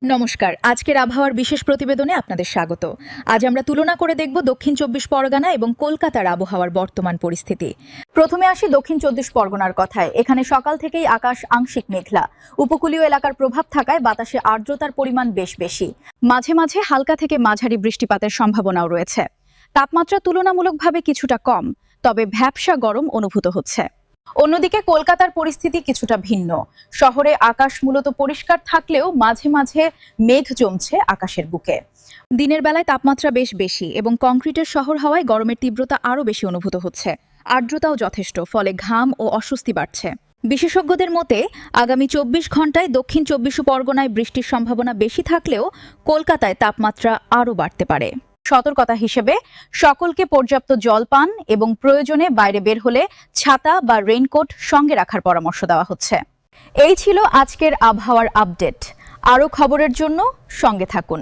নমস্কার, আজকের আবহাওয়ার বিশেষ প্রতিবেদনে আপনাদের স্বাগত। আজ আমরা তুলনা করে দেখব দক্ষিণ চব্বিশ পরগনা এবং কলকাতার আবহাওয়ার বর্তমান পরিস্থিতি। প্রথমে আসি দক্ষিণ চব্বিশ পরগনার কথায়। এখানে সকাল থেকেই আকাশ আংশিক মেঘলা। উপকূলীয় এলাকার প্রভাব থাকায় বাতাসে আর্দ্রতার পরিমাণ বেশ বেশি। মাঝে মাঝে হালকা থেকে মাঝারি বৃষ্টিপাতের সম্ভাবনাও রয়েছে। তাপমাত্রা তুলনামূলকভাবে কিছুটা কম, তবে ভ্যাপসা গরম অনুভূত হচ্ছে। অন্যদিকে কলকাতার পরিস্থিতি কিছুটা ভিন্ন। শহরে আকাশ মূলত পরিষ্কার থাকলেও মাঝে মাঝে মেঘ জমছে আকাশের বুকে। দিনের বেলায় তাপমাত্রা বেশ বেশি এবং কংক্রিটের শহর হওয়ায় গরমের তীব্রতা আরও বেশি অনুভূত হচ্ছে। আর্দ্রতাও যথেষ্ট, ফলে ঘাম ও অস্বস্তি বাড়ছে। বিশেষজ্ঞদের মতে আগামী ২৪ ঘন্টায় দক্ষিণ চব্বিশ পরগনায় বৃষ্টির সম্ভাবনা বেশি থাকলেও কলকাতায় তাপমাত্রা আরও বাড়তে পারে। সতর্কতা হিসেবে সকলকে পর্যাপ্ত জল পান এবং প্রয়োজনে বাইরে বের হলে ছাতা বা রেইনকোট সঙ্গে রাখার পরামর্শ দেওয়া হচ্ছে। এই ছিল আজকের আবহাওয়ার আপডেট। আরও খবরের জন্য সঙ্গে থাকুন।